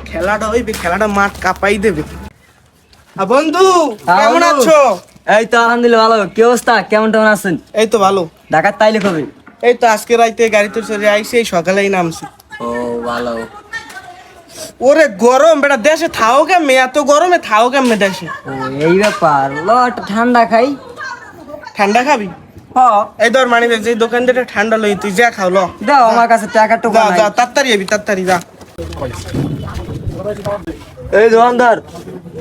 খেলাটা হইবে, খেলাটা মাঠ কাঁপাই দেবে। বন্ধু কেমন আছো? এই তো আলহামদুলিল্লাহ ভালো। কি অবস্থা? কেমন আছেন? এই তো ভালো। ঢাকার তাইলে কবে? এই তো আজকে রাইতে গাড়িতে চড়ে আইছি, এই সকালেই নামছি। ও ভালো। ওরে গরম বেটা, দেশে থাও কেমনে? এত গরমে থাও কেমনে দেশে? ও এই ব্যাপার। লো একটা ঠান্ডা খাই। ঠান্ডা খাবি? এই ধর মানি ব্যাগ, যে দোকান থেকে ঠান্ডা লই, তুই যা খাও। দাও আমার কাছে টাকা টোকা যা নাই। যা, তাড়াতাড়ি যাবি, তাড়াতাড়ি যা। এই দোকানদার,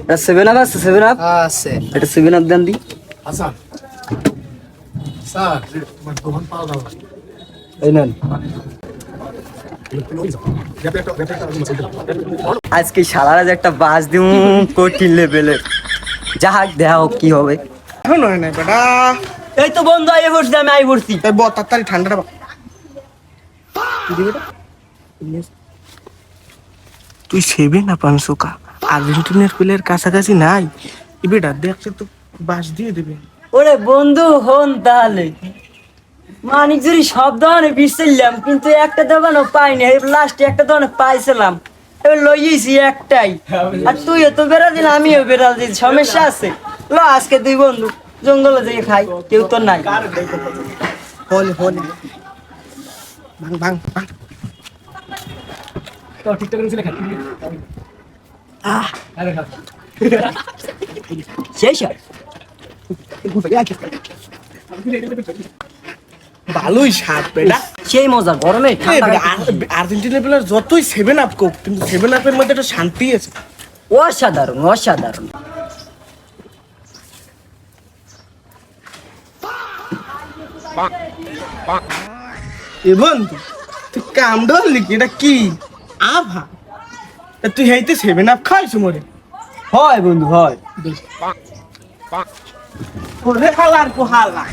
এটা 7 আপ আছে? 7 আপ আছে এটা 7 আপ দেন দি। হাসান স্যার তোমার দোকান পাওয়া দাও এই নেন। আজকে সারারা যে একটা বাস দিউ কঠিন লেভেলের। যাক দেখাও কি হবে। এখন হয় না বেটা। এই তো বন্ধু আই পড়ছি, আমি আই পড়ছি। এই ব তাড়াতাড়ি ঠান্ডাটা বা। কি দিবে এটা? তুই সেবে না পানসুকা, আর্জেন্টিনার প্লেয়ার কাছাকাছি নাই। এই বেটা দেখছে তো বাস দিয়ে দেবে। ওরে বন্ধু হন তাহলে। মানিক জুরি সব দোকানে বিছছিলাম, কিন্তু একটা দোকানও পাইনি। লাস্টে একটা দোকানে পাইছিলাম, এবার লইয়েছি একটাই। আর তুইও তো বেড়া দিল, আমিও বেড়া দিল, সমস্যা আছে। ল আজকে দুই বন্ধু জঙ্গলে যেয়ে খাই, কেউ তো নাই। হলে হলে ভাঙ ভাঙ ভাঙ। শেষ হয়। ভালোই স্বাদ বেটা। সেই মজা গরমে ঠান্ডা খাইতে। আর্জেন্টিনার প্লেয়ার যতই 7 আপ কোক, কিন্তু 7 আপের মধ্যে একটা শান্তি আছে। অসাধারণ অসাধারণ। এ বন্ধু তুই কাম ধরলি কি? এটা কি আভা? তুই হাইতে 7 আপ খাইছ মরে? হয় বন্ধু হয়। ওরে হালার কো হালা।